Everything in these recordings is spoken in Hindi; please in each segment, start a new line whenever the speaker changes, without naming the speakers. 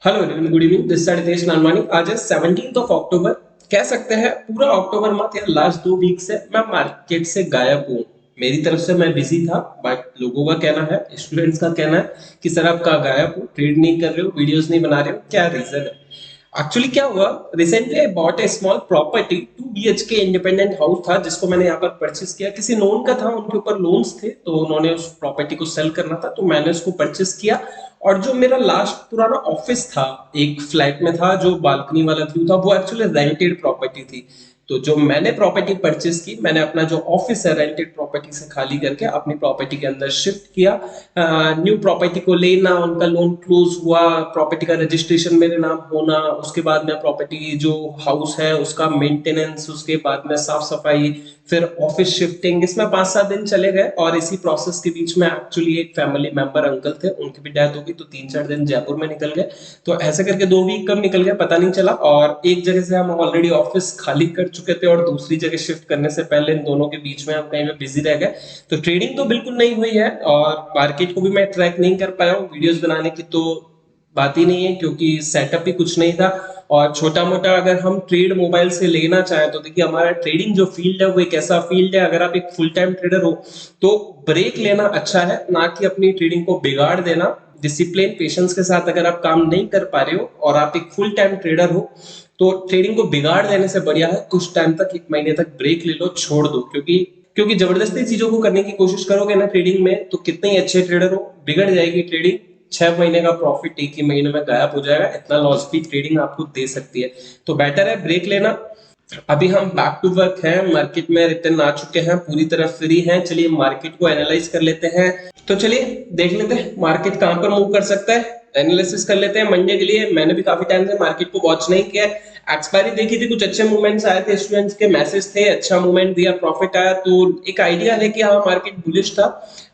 Hello everyone, good evening. This side देश नानवानी। आज है 17 ऑफ अक्टूबर। कह सकते हैं पूरा अक्टूबर मंथ या लास्ट 2 वीक से मैं मार्केट से गायब हूँ। मेरी तरफ से मैं बिजी था, बट लोगों का कहना है, स्टूडेंट्स का कहना है कि सर आप कहाँ गायब हो, ट्रेड नहीं कर रहे हो, वीडियोस नहीं बना रहे हो, क्या रीजन है? एक्चुअली क्या हुआ, recently I bought A small property, 2 BHK independent house था जिसको मैंने यहाँ पर परचेस किया। किसी नोन का था, उनके ऊपर लोन्स थे तो उन्होंने उस प्रॉपर्टी को सेल करना था तो मैंने उसको परचेस किया। और जो मेरा लास्ट पुराना ऑफिस था, एक फ्लैट में था जो बालकनी वाला व्यू था, वो एक्चुअली रेंटेड प्रॉपर्टी थी। तो जो मैंने प्रॉपर्टी परचेस की, मैंने अपना जो ऑफिस है रेंटेड प्रॉपर्टी से खाली करके अपनी प्रॉपर्टी के अंदर शिफ्ट किया। न्यू प्रॉपर्टी को लेना, उनका लोन क्लोज हुआ, प्रॉपर्टी का रजिस्ट्रेशन मेरे नाम होना, उसके बाद में प्रॉपर्टी जो हाउस है उसका मेंटेनेंस, उसके बाद में साफ सफाई, फिर ऑफिस शिफ्टिंग, इसमें 5-7 दिन चले गए। और इसी प्रोसेस के बीच में एक्चुअली एक फैमिली मेंबर अंकल थे, उनकी भी डेथ हो गई, तो 3-4 दिन जयपुर में निकल गए। तो ऐसे करके 2 वीक कब निकल गया पता नहीं चला। और एक जगह से हम ऑलरेडी ऑफिस खाली कर चुके थे और दूसरी जगह शिफ्ट करने से पहले इन दोनों के बीच में हम कहीं में बिजी रह गए। तो ट्रेडिंग तो बिल्कुल नहीं हुई है और मार्केट को भी मैं ट्रैक नहीं कर पाया हूँ। वीडियोस बनाने की तो बात ही नहीं है क्योंकि सेटअप भी कुछ नहीं था। और छोटा मोटा अगर हम ट्रेड मोबाइल से लेना चाहें तो देखिए, हमारा ट्रेडिंग जो फील्ड है वो एक ऐसा फील्ड है, अगर आप एक फुल टाइम ट्रेडर हो तो ब्रेक लेना अच्छा है, ना कि अपनी ट्रेडिंग को बिगाड़ देना। डिसिप्लिन पेशेंस के साथ अगर आप काम नहीं कर पा रहे हो और आप एक फुल टाइम ट्रेडर हो तो ट्रेडिंग को बिगाड़ देने से बढ़िया है कुछ टाइम तक, 1 महीने तक ब्रेक ले लो, छोड़ दो। क्योंकि क्योंकि जबरदस्ती चीजों को करने की कोशिश करोगे ना ट्रेडिंग में, तो कितने ही अच्छे ट्रेडर हो, बिगड़ जाएगी ट्रेडिंग। 6 महीने का प्रॉफिट एक ही महीने में गायब हो जाएगा, इतना लॉस भी ट्रेडिंग आपको दे सकती है। तो बेटर है ब्रेक लेना। अभी हम बैक टू वर्क हैं, मार्केट में रिटर्न आ चुके हैं, पूरी तरह फ्री हैं। चलिए मार्केट को एनालाइज कर लेते हैं। तो चलिए देख लेते हैं मार्केट कहां पर मूव कर सकता है, एनालिसिस कर लेते हैं मंडे के लिए। मैंने भी काफी टाइम से मार्केट को वॉच नहीं किया। एक्सपायरी देखी थी, कुछ अच्छे मूवमेंट्स आए थे, स्टूडेंट्स के मैसेज थे, अच्छा मूवमेंट दिया, प्रॉफिट आया, तो एक आइडिया है कि हाँ मार्केट बुलिश था।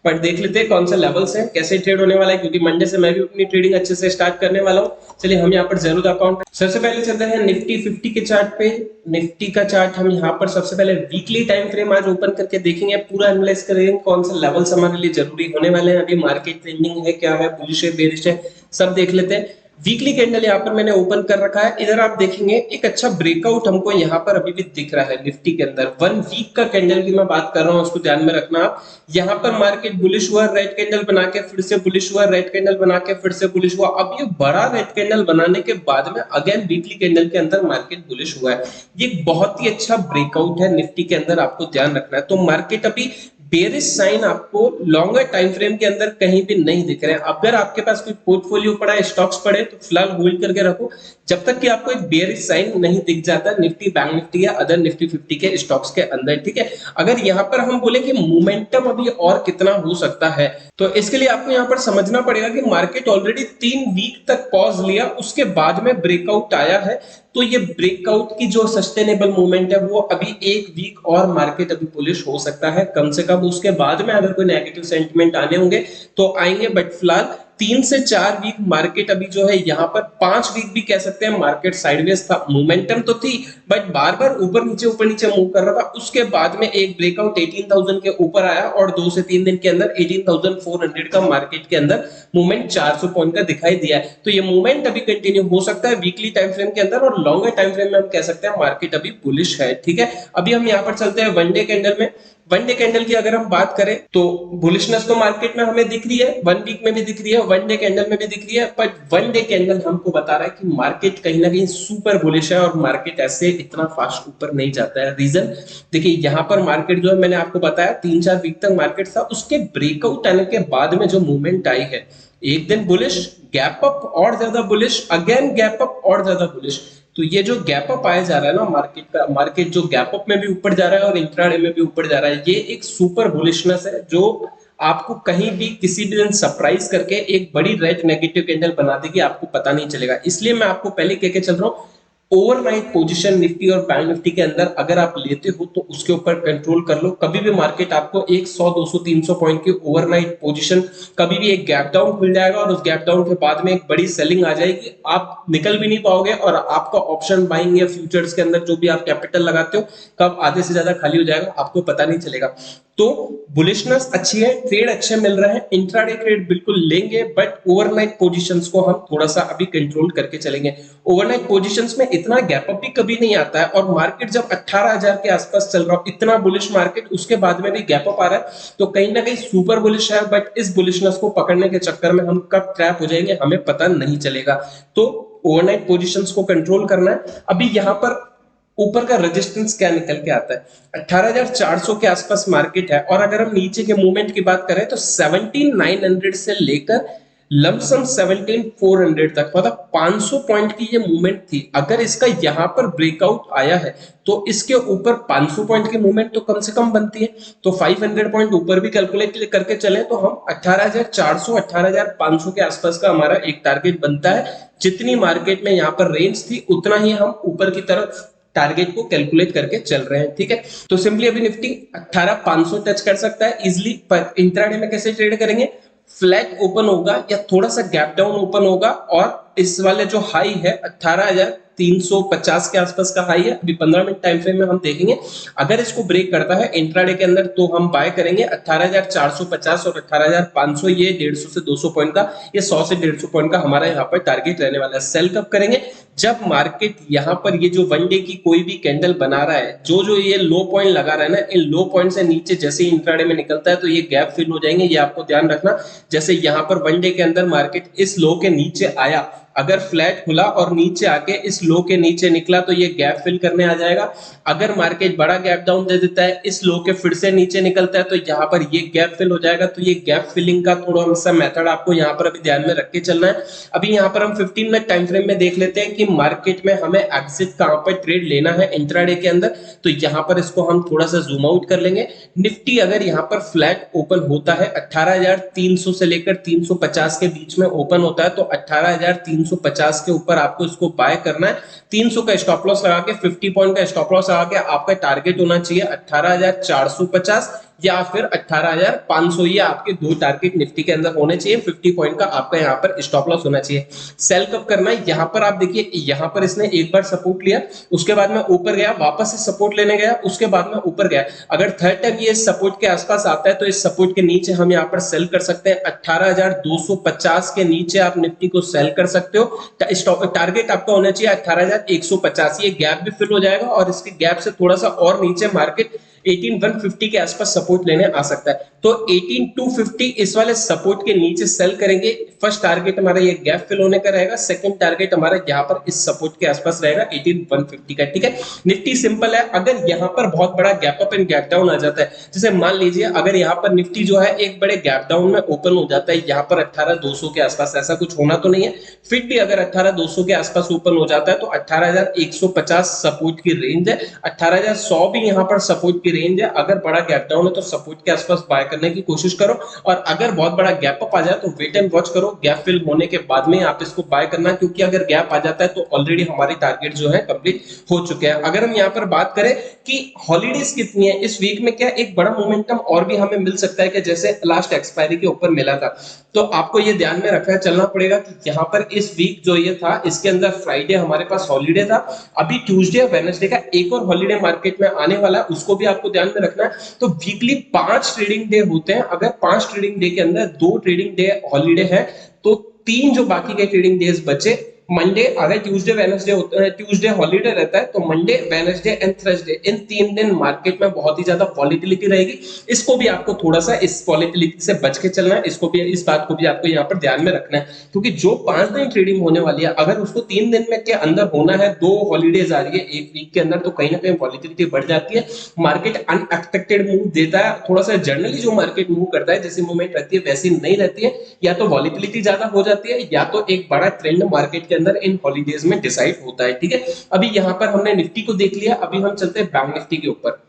बट देख लेते हैं कौन सा लेवल्स है, कैसे ट्रेड होने वाला है, क्योंकि मंडे से मैं भी अपनी ट्रेडिंग अच्छे से स्टार्ट करने वाला हूँ। चलिए हम यहाँ पर जरूर अकाउंट सबसे पहले चलते हैं निफ्टी 50 के चार्ट पे। निफ्टी का चार्ट हम यहाँ पर सबसे पहले वीकली टाइम फ्रेम आज ओपन करके देखेंगे, पूरा एनालाइज करेंगे कौन सा लेवल्स हमारे लिए जरूरी होने वाले हैं। अभी मार्केट ट्रेंडिंग है, क्या है, बुलिश है, बेरिश है, सब देख लेते हैं। वीकली कैंडल यहाँ पर मैंने ओपन कर रखा है। इधर आप देखेंगे एक अच्छा ब्रेकआउट हमको यहाँ पर अभी भी दिख रहा है निफ्टी के अंदर। 1 वीक का कैंडल की मैं बात कर रहा हूँ, उसको ध्यान में रखना आप। यहाँ पर मार्केट बुलिश हुआ, रेड कैंडल बना के फिर से बुलिश हुआ, रेड कैंडल बना के फिर से बुलिश हुआ। अब ये बड़ा रेड कैंडल बनाने के बाद में अगेन वीकली कैंडल के अंदर मार्केट बुलिश हुआ है। ये बहुत ही अच्छा ब्रेकआउट है निफ्टी के अंदर, आपको ध्यान रखना है। तो मार्केट अभी बेरिश साइन आपको लॉन्गर टाइम फ्रेम के अंदर कहीं भी नहीं दिख रहे हैं। अगर आपके पास कोई पोर्टफोलियो पड़ा है, स्टॉक्स पड़े, तो फिलहाल होल्ड करके रखो जब तक कि आपको एक बेरिश साइन नहीं दिख जाता निफ्टी, बैंक निफ्टी या अदर निफ्टी 50 के स्टॉक्स के अंदर, ठीक है। अगर यहाँ पर हम बोले कि मोमेंटम अभी और कितना हो सकता है, तो इसके लिए आपको यहाँ पर समझना पड़ेगा कि मार्केट ऑलरेडी 3 वीक तक पॉज लिया, उसके बाद में ब्रेकआउट आया है। तो ये ब्रेकआउट की जो सस्टेनेबल मूवमेंट है वो अभी 1 वीक और मार्केट अभी बुलिश हो सकता है कम से कम। उसके बाद में अगर कोई नेगेटिव सेंटिमेंट आने होंगे तो आएंगे, बट फिलहाल 3 से 4 वीक मार्केट अभी जो है, यहाँ पर 5 वीक भी कह सकते हैं मार्केट साइडवेज था। मोमेंटम तो थी बट बार बार ऊपर नीचे मूव कर रहा था। उसके बाद में एक ब्रेकआउट 18,000 के ऊपर आया और 2 से 3 दिन के अंदर 18,400 का मार्केट के अंदर मूवमेंट 400 पॉइंट का दिखाई दिया है। तो ये मूवमेंट अभी कंटिन्यू हो सकता है वीकली टाइम फ्रेम के अंदर, और लॉन्गर टाइम फ्रेम में हम कह सकते हैं मार्केट अभी बुलिश है, ठीक है। अभी हम यहाँ पर चलते हैं वनडे कैंडल में। वनडे कैंडल की अगर हम बात करें तो बुलिशनेस तो मार्केट में हमें दिख रही है, 1 वीक में भी दिख रही है, वनडे कैंडल में भी दिख रही है। बट वनडे कैंडल हमको बता रहा है कि मार्केट कहीं ना कहीं सुपर बुलिश है और मार्केट ऐसे इतना फास्ट ऊपर नहीं जाता है। रीजन देखिए, यहाँ पर मार्केट जो है, मैंने आपको बताया 3-4 वीक तक मार्केट था, उसके ब्रेकआउट आने के बाद में जो मूवमेंट आई है, एक दिन बुलिश, गैप अप और ज्यादा बुलिश, अगेन गैप अप और ज्यादा बुलिश। तो ये जो गैप अप आया जा रहा है ना मार्केट का, मार्केट जो गैप अप में भी ऊपर जा रहा है और इंट्राडे में भी ऊपर जा रहा है, ये एक सुपर बुलिशनेस है जो आपको कहीं भी किसी भी दिन सरप्राइज करके एक बड़ी रेड नेगेटिव कैंडल बना देगी, आपको पता नहीं चलेगा। इसलिए मैं आपको पहले कह के चल रहा हूँ, ओवरनाइट पोजीशन निफ्टी और बैंक निफ्टी के अंदर अगर आप लेते हो तो उसके ऊपर कंट्रोल कर लो। कभी भी मार्केट आपको 100 200 300 पॉइंट की ओवरनाइट पोजीशन, कभी भी एक गैप डाउन खुल जाएगा और उस गैप डाउन के बाद में एक बड़ी सेलिंग आ जाएगी, आप निकल भी नहीं पाओगे और आपका ऑप्शन बाइंग या फ्यूचर्स के अंदर जो भी आप कैपिटल लगाते हो कब आधे से ज्यादा खाली हो जाएगा आपको पता नहीं चलेगा। तो बुलिशनेस अच्छी है, ट्रेड अच्छे मिल रहे हैं, इंट्राडे ट्रेड बिल्कुल लेंगे, बट ओवरनाइट पोजीशंस को हम थोड़ा सा अभी कंट्रोल करके चलेंगे। ओवरनाइट पोजीशंस में इतना गैप अप भी कभी नहीं आता है और मार्केट जब 18,000 के आसपास चल रहा हो, इतना बुलिश मार्केट, उसके बाद में भी गैप अप आ रहा है, तो कहीं ना कहीं सुपर बुलिश है, बट इस बुलिशनेस को पकड़ने के चक्कर में हम कब ट्रैप हो जाएंगे हमें पता नहीं चलेगा। तो ओवरनाइट पोजीशंस को कंट्रोल करना है। अभी यहां पर ऊपर का रेजिस्टेंस क्या निकल के आता है, 18,400 के आसपास मार्केट है, और अगर हम नीचे के मूवमेंट की बात करें तो 17,900 से लेकर लमसम 17,400 तक, मतलब 500 पॉइंट की ये मूवमेंट थी। अगर इसका यहां पर ब्रेकआउट आया है तो इसके ऊपर 500 पॉइंट की मूवमेंट तो कम से कम बनती है, तो 500 पॉइंट ऊपर भी कैलकुलेट करके चले तो हम 18,400 18,500 के आसपास का हमारा एक टारगेट बनता है। जितनी मार्केट में यहाँ पर रेंज थी उतना ही हम ऊपर की तरफ टारगेट को कैलकुलेट करके चल रहे हैं, ठीक है। तो सिंपली अभी निफ्टी 18,500 टच कर सकता है इजिली, पर इंट्राडे में कैसे ट्रेड करेंगे, फ्लैट ओपन होगा या थोड़ा सा गैप डाउन ओपन होगा, और इस वाले जो हाई है 18,350 के आसपास का हाई है, अभी 15 मिनट टाइम फ्रेम में हम देखेंगे। अगर इसको ब्रेक करता है इंट्राडे के अंदर तो हम बाय करेंगे 18,450 और 18,500, ये 150 से 200 पॉइंट का, ये 100 से 150 पॉइंट का हमारा यहाँ पर टारगेट रहने वाला है। सेल कब करेंगे, जब मार्केट यहाँ पर ये जो वन डे की कोई भी कैंडल बना रहा है, जो जो ये लो पॉइंट लगा रहा है ना, इन लो पॉइंट से नीचे जैसे ही इंट्राडे में निकलता है तो ये गैप फिल हो जाएंगे, ये आपको ध्यान रखना। जैसे यहाँ पर वन डे के अंदर मार्केट इस लो के नीचे आया, अगर फ्लैट खुला और नीचे आके इस लो के नीचे निकला तो ये गैप फिल करने आ जाएगा। अगर मार्केट बड़ा गैप डाउन दे देता है, इस लो के फिर से नीचे निकलता है, तो यहाँ पर ये गैप फिल हो जाएगा। तो ये गैप फिलिंग का थोड़ा सा मेथड आपको यहाँ पर अभी ध्यान में रख के चलना है। अभी यहाँ पर हम 15 मिनट टाइम फ्रेम में देख लेते हैं कि मार्केट में हमें एग्जिट कहां पर ट्रेड लेना है इंट्राडे के अंदर। तो यहाँ पर इसको हम थोड़ा सा जूम आउट कर लेंगे। निफ्टी अगर यहाँ पर फ्लैट ओपन होता है, 18,300 से लेकर 350 के बीच में ओपन होता है, तो 18,350 के ऊपर आपको इसको बाय करना है। 300 का स्टॉप लॉस लगा के, 50 पॉइंट का स्टॉप लॉस लगा के आपका टारगेट होना चाहिए 18,450 या फिर 18,500। ये आपके दो टारगेट निफ्टी के अंदर होने चाहिए। 50 पॉइंट का आपका यहाँ पर स्टॉप लॉस होना चाहिए। सेल कब करना है, यहाँ पर आप देखिए, यहाँ पर इसने एक बार सपोर्ट लिया, उसके बाद में ऊपर गया, वापस से सपोर्ट लेने गया, उसके बाद में ऊपर गया। अगर थर्ड टाइम ये सपोर्ट के आसपास आता है तो इस सपोर्ट के नीचे हम यहाँ पर सेल कर सकते हैं। 18,250 के नीचे आप निफ्टी को सेल कर सकते हो। टारगेट आपका होना चाहिए 18,150। ये गैप भी फिल हो जाएगा और इसके गैप से थोड़ा सा और नीचे मार्केट 18,150 के आसपास सपोर्ट लेने आ सकता है। तो 18,250 इस वाले सपोर्ट के नीचे सेल करेंगे। फर्स्ट टारगेट हमारा ये गैप फिल होने का रहेगा, सेकंड टारगेट हमारा यहाँ पर इस सपोर्ट के आसपास रहेगा 18,150 का, ठीक है। निफ्टी सिंपल है, अगर यहाँ पर बहुत बड़ा gap up and gap down आ जाता है, जैसे मान लीजिए अगर यहाँ पर निफ्टी जो है एक बड़े गैप डाउन में ओपन हो जाता है यहाँ पर 18,200 के आसपास, ऐसा कुछ होना तो नहीं है, फिर भी अगर 18,200 के आसपास ओपन हो जाता है तो 18,150 सपोर्ट की रेंज है, 18,100 भी यहाँ पर सपोर्ट की रेंज है। अगर बड़ा गैप डाउन है तो सपोर्ट के आसपास बाय करने की कोशिश करो, और अगर बहुत बड़ा गैप अप आ जाए तो वेट एंड वॉच करो, गैप फिल होने के बाद में आप इसको बाय करना, क्योंकि अगर गैप आ जाता है तो ऑलरेडी हमारे टारगेट जो है कंप्लीट हो चुके हैं। अगर हम यहाँ पर बात करें कि हॉलीडेज कितनी है इस वीक में, क्या एक बड़ा मोमेंटम और भी हमें मिल सकता है कि जैसे लास्ट एक्सपायरी के ऊपर मिला था, तो आपको ये ध्यान में रखना चलना पड़ेगा कि यहाँ पर इस वीक जो ये था इसके अंदर फ्राइडे हमारे पास हॉलीडे था, अभी ट्यूसडे और वेडनेसडे का एक और हॉलीडे मार्केट में आने वाला है, उसको भी आपको ध्यान में रखना है। तो वीकली 5 ट्रेडिंग डे होते हैं, अगर 5 ट्रेडिंग डे के अंदर 2 ट्रेडिंग डे हॉलीडे है तो 3 जो बाकी के ट्रेडिंग डेज बचे, मंडे, अगर ट्यूसडे वेडनेसडे होता है, ट्यूसडे हॉलीडे रहता है तो मंडे वेडनेसडे एंड थर्सडे, इन 3 दिन मार्केट में बहुत ही ज्यादा वॉलेटिलिटी रहेगी। इसको भी आपको थोड़ा सा इस वॉलेटिलिटी से बच के चलना है, इसको भी, इस बात को भी आपको यहाँ पर ध्यान में रखना है, क्योंकि जो 5 दिन ट्रेडिंग होने वाली है अगर उसको 3 दिन में के अंदर होना है, 2 हॉलीडेज आ रही है एक वीक के अंदर, तो कहीं ना कहीं वॉलेटिलिटी बढ़ जाती है, मार्केट अनएक्सपेक्टेड मूव देता है थोड़ा सा। जनरली जो मार्केट मूव करता है जैसी मूवमेंट रहती है वैसी नहीं रहती है, या तो वॉलेटिलिटी ज्यादा हो जाती है या तो एक बड़ा ट्रेंड मार्केट के अंदर इन हॉलीडेज में डिसाइड होता है, ठीक है। अभी यहां पर हमने निफ्टी को देख लिया, अभी हम चलते हैं बैंक निफ्टी के ऊपर।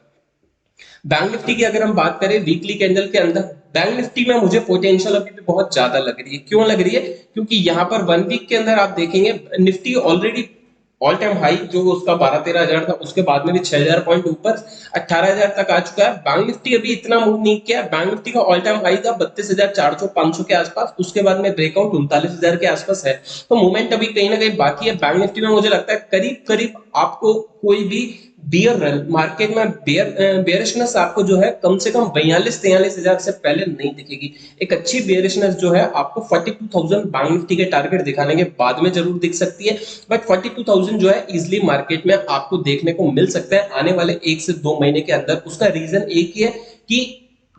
बैंक निफ्टी की अगर हम बात करें वीकली कैंडल के अंदर, बैंक निफ्टी में मुझे पोटेंशियल अभी भी बहुत ज्यादा लग रही है। क्यों लग रही है, क्योंकि यहां पर 1 वीक के अंदर आप देखेंगे Nifty already all time high जो उसका 12-13 हजार था, उसके बाद में भी 6,000 पॉइंट ऊपर 18,000 तक आ चुका है। बैंक निफ्टी अभी इतना मूव नहीं किया है। बैंक निफ्टी का ऑल टाइम हाई था 32,400-500 के आसपास, उसके बाद में ब्रेकआउट 39,000 के आसपास है। तो मूवमेंट अभी कहीं ना कहीं बाकी है बैंक निफ्टी में। मुझे लगता है करीब करीब आपको कोई भी बियर रन मार्केट में बेयरिशनेस आपको जो है कम से कम 42-43 हजार से पहले नहीं दिखेगी। एक अच्छी बेयरिशनेस जो है आपको 42,000 बैंक निफ्टी के टारगेट दिखाने के बाद में जरूर दिख सकती है, बट 42,000 जो है इजिली मार्केट में आपको देखने को मिल सकता है आने वाले 1 से 2 महीने के अंदर। उसका रीजन एक ही है कि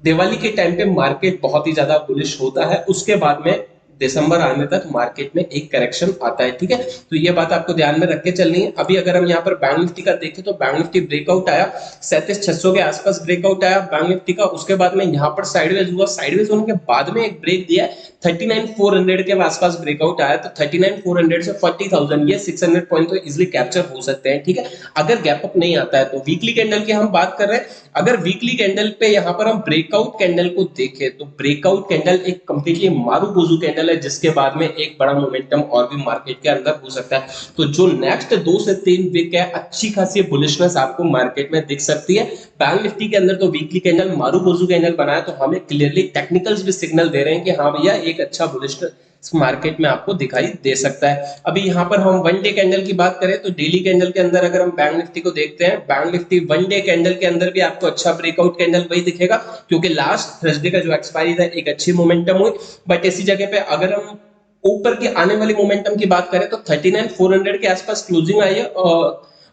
दिवाली के टाइम पे मार्केट बहुत ही ज्यादा बुलिश होता है, उसके बाद में दिसंबर आने तक मार्केट में एक करेक्शन आता है। ठीक है, तो ये बात आपको ध्यान में रख के चलनी है। अभी अगर हम यहाँ पर बैंक निफ्टी का देखें तो बैंक निफ्टी ब्रेकआउट आया 37,600 के आसपास ब्रेकआउट आया बैंक निफ्टी का, उसके बाद में यहाँ पर साइडवेज हुआ, साइडवेज होने के बाद में एक ब्रेक दिया 39,400 के आसपास ब्रेकआउट आया। तो 39,400 से 40,000 ये 600 पॉइंट तो इजिली कैप्चर हो सकते हैं। ठीक है, अगर गैप अप नहीं आता है तो वीकली कैंडल की हम बात कर रहे हैं। अगर वीकली कैंडल पे यहाँ पर हम ब्रेकआउट कैंडल को देखें तो ब्रेकआउट कैंडल एक कंप्लीटली मारूबोजू कैंडल है, जिसके बाद में एक बड़ा मोमेंटम और भी मार्केट के अंदर हो सकता है। तो जो नेक्स्ट 2 से 3 वीक है अच्छी खासी बुलिशनेस आपको मार्केट में दिख सकती है। बैंक निफ्टी के अंदर तो वीकली कैंडल मारूबोजू कैंडल बनाया तो हमें क्लियरली टेक्निकल्स भी सिग्नल दे रहे हैं कि हाँ भैया एक अच्छा बुलिशनेस मार्केट में आपको दिखाई दे सकता है। अभी यहाँ पर हम वन डे कैंडल की बात करें तो डेली कैंडल के अंदर अगर हम बैंक निफ्टी को देखते हैं, bank Nifty one day candle के अंदर भी आपको अच्छा ब्रेकआउट कैंडल वही दिखेगा, क्योंकि लास्ट थर्सडे का जो एक्सपायरी था एक अच्छी मोमेंटम हुई। बट इसी जगह पे अगर हम ऊपर की आने वाली मोमेंटम की बात करें तो 39,400 के आसपास क्लोजिंग आई है,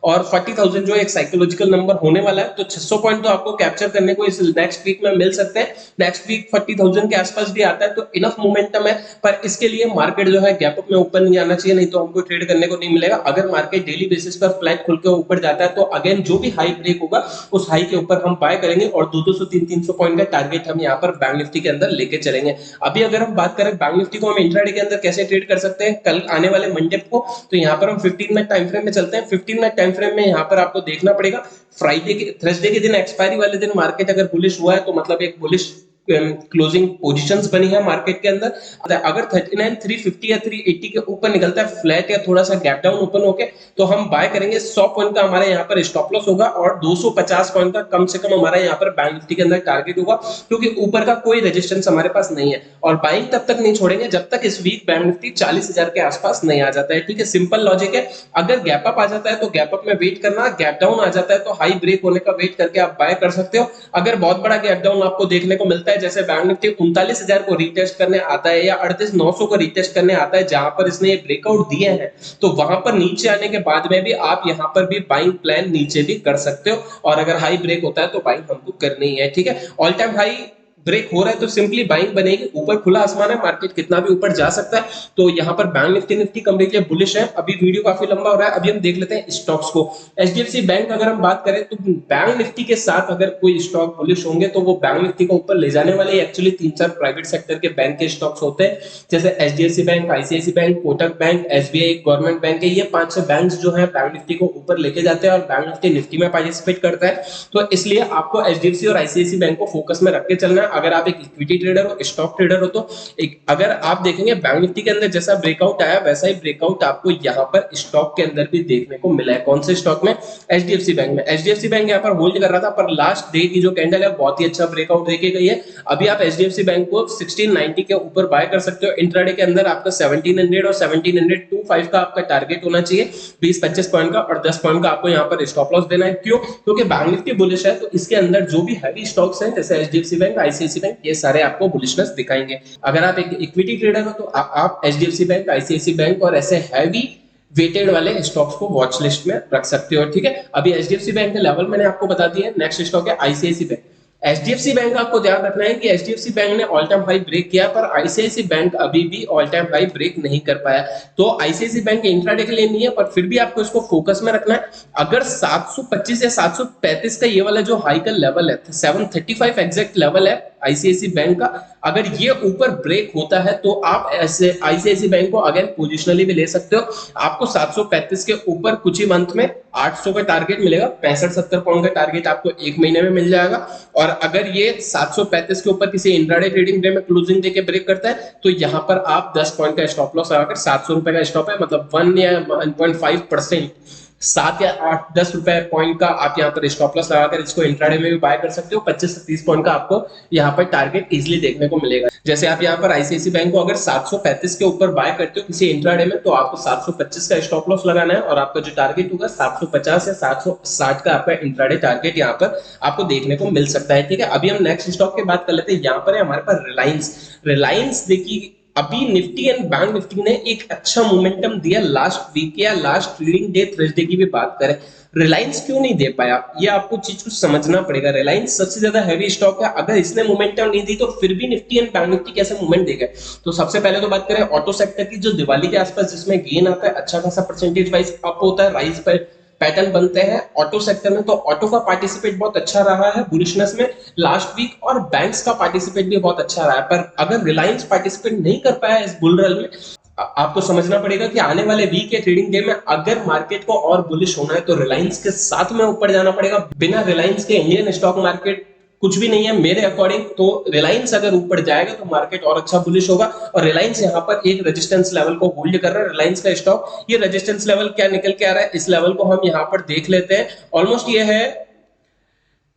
और 40,000 जो एक साइकोलॉजिकल नंबर होने वाला है। तो 600 पॉइंट तो आपको कैप्चर करने को इस नेक्स्ट वीक में मिल सकते हैं। नेक्स्ट वीक 40,000 के आसपास भी आता है तो इनफ मोमेंटम है, पर इसके लिए मार्केट जो है गैप अप में ऊपर नहीं आना चाहिए, नहीं तो हमको ट्रेड करने को नहीं मिलेगा। अगर मार्केट डेली बेसिस पर फ्लैट खुल के ऊपर जाता है तो अगेन जो भी हाई ब्रेक होगा उस हाई के ऊपर हम बाय करेंगे और 200 300 पॉइंट का टारगेट हम यहाँ पर बैंक निफ्टी के अंदर लेके चलेंगे। अभी अगर हम बात करें बैंक निफ्टी को हम इंट्राडे के अंदर कैसे ट्रेड कर सकते हैं कल आने वाले मंडे को, तो यहाँ पर हम 15 मिनट टाइम फ्रेम में चलते हैं। 15 मिनट टाइम फ्रेम में यहाँ पर आपको देखना पड़ेगा फ्राइडे के थर्सडे के दिन एक्सपायरी वाले दिन मार्केट अगर बुलिश हुआ है तो मतलब एक बुलिश क्लोजिंग पोजीशंस बनी है मार्केट के अंदर। अगर 39,350 या 380 के ऊपर निकलता है फ्लैट या थोड़ा सा गैप डाउन ओपन होके तो हम बाय करेंगे। 100 पॉइंट का हमारा यहाँ पर स्टॉप लॉस होगा और 250 पॉइंट का कम से कम हमारा यहाँ पर बैंक निफ्टी के अंदर टारगेट होगा, क्योंकि ऊपर का कोई रेजिस्टेंस हमारे पास नहीं है। और बाइंग तब तक नहीं छोड़ेंगे जब तक इस वीक बैंक निफ्टी 40,000 के आसपास नहीं आ जाता है। ठीक है, सिंपल लॉजिक है। अगर गैप अप आ जाता है तो गैप अप में वेट करना, गैप डाउन आ जाता है तो हाई ब्रेक होने का वेट करके आप बाय कर सकते हो। अगर बहुत बड़ा गैप डाउन आपको देखने को मिलता है, जैसे बैंक निफ्टी 39,000 को रीटेस्ट करने आता है या 38,900 को रीटेस्ट करने आता है जहां पर इसने ये ब्रेकआउट दिए हैं, तो वहां पर नीचे आने के बाद में भी आप यहां पर भी बाइंग प्लान नीचे भी कर सकते हो। और अगर हाई ब्रेक होता है तो बाइंग हमको करनी है। ठीक है, ऑल टाइम हाई ब्रेक हो रहा है तो सिंपली बाइंग बनेगी। ऊपर खुला आसमान है, मार्केट कितना भी ऊपर जा सकता है। तो यहाँ पर बैंक निफ्टी कंप्लीटली बुलिश है। अभी वीडियो काफी लंबा हो रहा है, अभी हम देख लेते हैं स्टॉक्स को। एचडीएफसी बैंक अगर हम बात करें तो बैंक निफ्टी के साथ अगर कोई स्टॉक बुलिश होंगे तो वो बैंक निफ्टी को ऊपर ले जाने वाले एक्चुअली 3-4 प्राइवेट सेक्टर के बैंक के स्टॉक्स होते हैं, जैसे HDFC bank, ICICI bank, Kotak bank, SBI government bank है। ये 5-6 बैंक जो है बैंक निफ्टी को ऊपर लेके जाते हैं और बैंक निफ्टी में पार्टिसिपेट करता है। तो इसलिए आपको एचडीएफसी और आईसीआईसी बैंक को फोकस में रख के चलना है। अगर आप एक इक्विटी ट्रेडर हो, स्टॉक ट्रेडर हो, तो अगर आप देखेंगे बैंक निफ्टी के अंदर जैसा ब्रेकआउट आया वैसा ही ब्रेकआउट आपको यहाँ पर स्टॉक के अंदर भी देखने को मिला है। कौन से स्टॉक में? एचडीएफसी बैंक में। एचडीएफसी बैंक यहाँ पर होल्ड कर रहा था, पर लास्ट डे की जो कैंडल है बहुत ही अच्छा ब्रेकआउट देके गई है। अभी आप एचडीएफसी बैंक को 1690 के ऊपर बाय कर सकते हो। इंट्राडे के अंदर आपका 1700 और 1725 का आपका टारगेट होना चाहिए, 20-25 पॉइंट का, और 10 पॉइंट का आपको यहाँ पर स्टॉप लॉस देना है। क्यों? क्योंकि बैंक निफ्टी बुलिश है, तो इसके अंदर जो भी हैवी स्टॉक्स हैं जैसे एचडीएफसी बैंक, आईसीआईसी बैंक, ये सारे आपको बुलिशनेस दिखाएंगे। अगर आप एक इक्विटी ट्रेडर हो तो आप एचडीएफसी बैंक, आईसीआईसी बैंक और ऐसे हैवी वेटेड वाले स्टॉक्स को वॉच लिस्ट में रख सकते हो। ठीक है, अभी एचडीएफसी बैंक के लेवल मैंने आपको बता दिया। नेक्स्ट स्टॉक है आईसीआईसी बैंक। एचडीएफसी बैंक आपको ध्यान रखना है कि एचडीएफसी बैंक ने ऑल टाइम हाई ब्रेक किया, पर आईसीआईसी बैंक अभी भी ऑल टाइम हाई ब्रेक नहीं कर पाया। तो आईसीआईसी बैंक इंट्राडे के लिए नहीं है, पर फिर भी आपको इसको फोकस में रखना है। अगर 725 या 735 का ये वाला जो हाई का लेवल है, 735 एग्जैक्ट लेवल है आईसीआईसी बैंक का, अगर ये ऊपर ब्रेक होता है तो आप ऐसे आईसीआईसी बैंक को अगेन पोजिशनली भी ले सकते हो। आपको 735 के ऊपर कुछ ही मंथ में 800 का टारगेट मिलेगा, 65-70 पॉइंट का टारगेट आपको एक महीने में मिल जाएगा। और और अगर ये 735 के ऊपर किसी इंट्राडे ट्रेडिंग डे में क्लोजिंग देके ब्रेक करता है तो यहाँ पर आप 10 पॉइंट का स्टॉप लॉस लगाकर 700 रुपए का स्टॉप है, मतलब 1 या 1.5%, 7 या 8-10 रुपए पॉइंट का आप यहाँ पर स्टॉप लॉस लगाकर इसको इंट्राडे में भी बाय कर सकते हो। 25 से 30 पॉइंट का आपको यहाँ पर टारगेट इजीली देखने को मिलेगा। जैसे आप यहाँ पर आईसीआईसी बैंक को अगर 735 के ऊपर बाय करते हो किसी इंट्राडे में तो आपको 725 का स्टॉप लॉस लगाना है और आपका जो टारगेट होगा 750 या 760 का आपका इंट्राडे टारगेट यहाँ पर आपको देखने को मिल सकता है। ठीक है, अभी हम नेक्स्ट स्टॉक की बात कर लेते हैं। यहाँ पर है हमारे पास रिलायंस। रिलायंस देखिए अभी निफ्टी एंड बैंक निफ्टी ने एक अच्छा मोमेंटम दिया लास्ट वीक या लास्ट ट्रेडिंग डे थर्सडे की भी बात करें, रिलायंस क्यों नहीं दे पाया, ये आपको चीज कुछ समझना पड़ेगा। रिलायंस सबसे ज्यादा हैवी स्टॉक है, अगर इसने मोमेंटम नहीं दी तो फिर भी निफ्टी एंड बैंक निफ्टी कैसे मूवमेंट देगा। तो सबसे पहले तो बात करें ऑटो सेक्टर की, जो दिवाली के आसपास जिसमें गेन आता है, अच्छा खासा परसेंटेज वाइज अप होता है, राइज पर पैटर्न बनते हैं ऑटो सेक्टर में। तो ऑटो का पार्टिसिपेट बहुत अच्छा रहा है बुलिशनेस में लास्ट वीक, और बैंक्स का पार्टिसिपेट भी बहुत अच्छा रहा है। पर अगर रिलायंस पार्टिसिपेट नहीं कर पाया इस बुल रन में, आपको समझना पड़ेगा कि आने वाले वीक के ट्रेडिंग डे में अगर मार्केट को और बुलिश होना है तो रिलायंस के साथ में ऊपर जाना पड़ेगा। बिना रिलायंस के इंडियन स्टॉक मार्केट कुछ भी नहीं है मेरे अकॉर्डिंग। तो रिलायंस अगर ऊपर जाएगा तो मार्केट और अच्छा बुलिश होगा, और रिलायंस यहाँ पर एक रेजिस्टेंस लेवल को होल्ड कर रहा है। रिलायंस का स्टॉक ये रेजिस्टेंस लेवल क्या निकल के आ रहा है, इस लेवल को हम यहाँ पर देख लेते हैं। ऑलमोस्ट ये है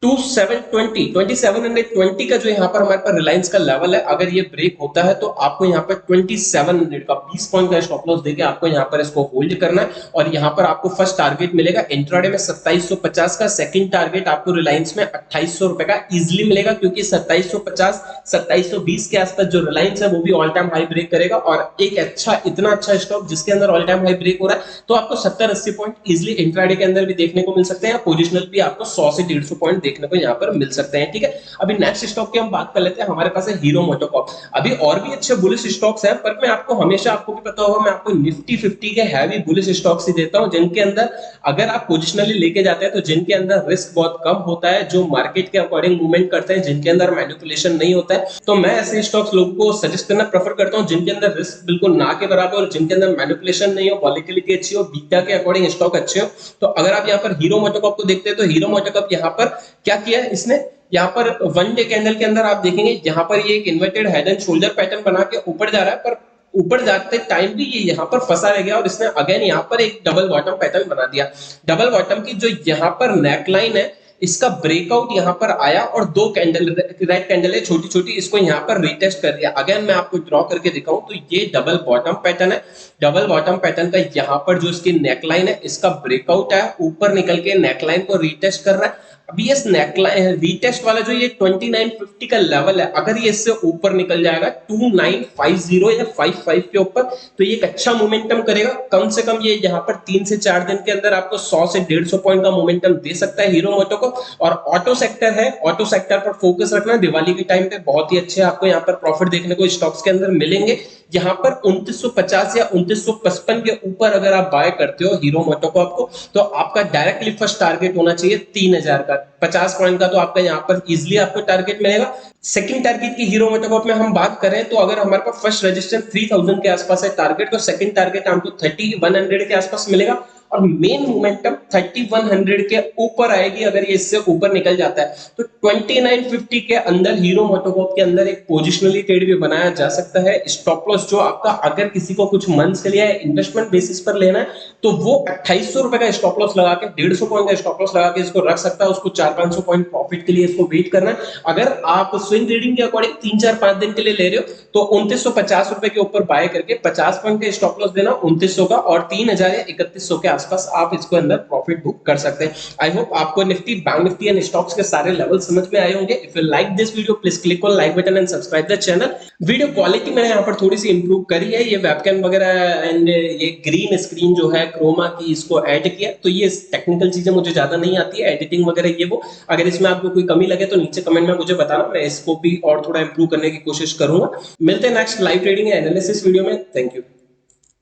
2720 का जो यहाँ पर हमारे पास रिलायंस का लेवल है, अगर ये ब्रेक होता है तो आपको यहाँ पर 2700 का 20 पॉइंट का स्टॉप लॉस देके आपको यहाँ पर इसको होल्ड करना है। और यहाँ पर आपको फर्स्ट टारगेट मिलेगा इंट्राडे में 2750 का, सेकंड टारगेट आपको रिलायंस में 2800 रुपए का इजिली मिलेगा, क्योंकि 2750 2720 के आसपास जो रिलायंस है वो भी ऑल टाइम हाई ब्रेक करेगा। और एक अच्छा इतना अच्छा स्टॉक जिसके अंदर ऑल टाइम हाई ब्रेक हो रहा है तो आपको 70-80 पॉइंट इजिली इंट्राडे के अंदर भी देखने को मिल सकते हैं, पोजिशनल भी आपको 100 से 150 पॉइंट देखने को यहाँ पर मिल सकते हैं। ठीक है, अभी नेक्स्ट स्टॉक की हम बात कर लेते हैं। हमारे पास है हीरो मोटोकॉर्प। अभी और भी अच्छे बुलिश स्टॉक्स हैं, पर मैं आपको हमेशा, आपको भी पता होगा, मैं आपको निफ्टी 50 के हैवी बुलिश स्टॉक्स ही देता हूं, जिनके अंदर अगर आप पोजिशनली लेके जाते हैं तो जिनके अंदर रिस्क बहुत कम होता है, जो मार्केट के अकॉर्डिंग मूवमेंट करते हैं, जिनके अंदर मैनिपुलेशन नहीं होता है। तो मैं ऐसे स्टॉक्स लोगों को सजेस्ट करना प्रेफर करता हूं जिनके अंदर रिस्क बिल्कुल ना के बराबर और जिनके अंदर मैनिपुलेशन नहीं हो, वॉलेटिलिटी अच्छी हो, बीटा के अकॉर्डिंग स्टॉक अच्छे हो। तो अगर आप यहाँ पर हीरो मोटोकॉर्प को देखते हैं तो हीरो मोटोकॉर्प यहाँ पर क्या किया है इसने, यहाँ पर वन डे कैंडल के अंदर आप देखेंगे यहाँ पर ये एक inverted head and shoulder pattern बना के ऊपर जा रहा है, पर ऊपर जाते टाइम भी ये यहाँ पर फंसा रह गया और इसने अगेन यहाँ पर एक डबल बॉटम पैटर्न बना दिया। डबल बॉटम की जो यहाँ पर नेकलाइन है इसका ब्रेकआउट यहाँ पर आया और दो कैंडल रेड कैंडल है छोटी छोटी, इसको यहाँ पर रीटेस्ट कर दिया। अगेन मैं आपको ड्रॉ करके दिखाऊं तो ये डबल बॉटम पैटर्न है। डबल बॉटम पैटर्न का यहाँ पर जो इसकी नेकलाइन है इसका ब्रेकआउट है, ऊपर निकल के नेकलाइन को रीटेस्ट कर रहा है। अभी ये नेकलाइन रीटेस्ट वाला जो ये 2950 का लेवल है, अगर ये इससे ऊपर निकल जाएगा 2950 या 55 के ऊपर तो ये एक अच्छा मोमेंटम करेगा। कम से कम ये यहाँ पर 3 से 4 दिन के अंदर आपको 100 से 150 पॉइंट का मोमेंटम दे सकता है हीरो मोटो को। और ऑटो सेक्टर है, ऑटो सेक्टर पर फोकस रखना। दिवाली के टाइम पे बहुत ही अच्छे आपको यहाँ पर प्रॉफिट देखने को स्टॉक्स के अंदर मिलेंगे। यहाँ पर 2950 या 2955 के ऊपर अगर आप बाय करते हो हीरो मोटोकॉर्प को तो आपका डायरेक्टली फर्स्ट टारगेट होना चाहिए 3000 का। 50 पॉइंट का तो आपका यहाँ पर इजिली आपको टारगेट मिलेगा। सेकंड टारगेट की हीरो मोटोकॉर्प में हम बात करें तो अगर हमारे पास फर्स्ट रेजिस्टेंस 3000 के आसपास है टारगेट, तो सेकंड टारगेट हमको 3100 के आसपास मिलेगा और मेन मोमेंटम 3100 के ऊपर आएगी अगर ये इससे ऊपर निकल जाता है। तो 2950 के अंदर हीरो मोटोकॉर्प के अंदर एक पोजिशनली ट्रेड भी बनाया जा सकता है। स्टॉप लॉस जो आपका अगर किसी को कुछ मंथ्स के लिए इन्वेस्टमेंट बेसिस पर लेना है तो वो 2800 रुपए का स्टॉप लॉस लगा के 150 पॉइंट का स्टॉप लॉस लगा के इसको रख सकता है। उसको 400-500 पॉइंट प्रॉफिट के लिए इसको वेट करना है। अगर आप स्विंग ट्रेडिंग के अकॉर्डिंग 3-4-5 दिन के लिए ले रहे हो तो 2950 रुपए के ऊपर बाय करके 50 पॉइंट का स्टॉप लॉस देना 2900 का, और 3000 या 3100 के आसपास आप इसको अंदर प्रॉफिट बुक कर सकते हैं। आई होप आपको Nifty, bank Nifty and stocks के सारे लेवल समझ में आए होंगे। If you like this video please click on like button and subscribe the channel. Video quality मैंने यहाँ पर थोड़ी सी इंप्रूव करी है, ये वेबकैम वगैरह एंड ये ग्रीन स्क्रीन जो है क्रोमा की इसको ऐड किया, तो ये टेक्निकल चीजें मुझे ज्यादा नहीं आती है, एडिटिंग वगैरह ये वो। अगर इसमें आपको कोई कमी लगे तो नीचे कमेंट में मुझे बताना, मैं इसको भी और थोड़ा इंप्रूव करने की कोशिश करूंगा। मिलते हैं next live trading analysis video में। Thank you.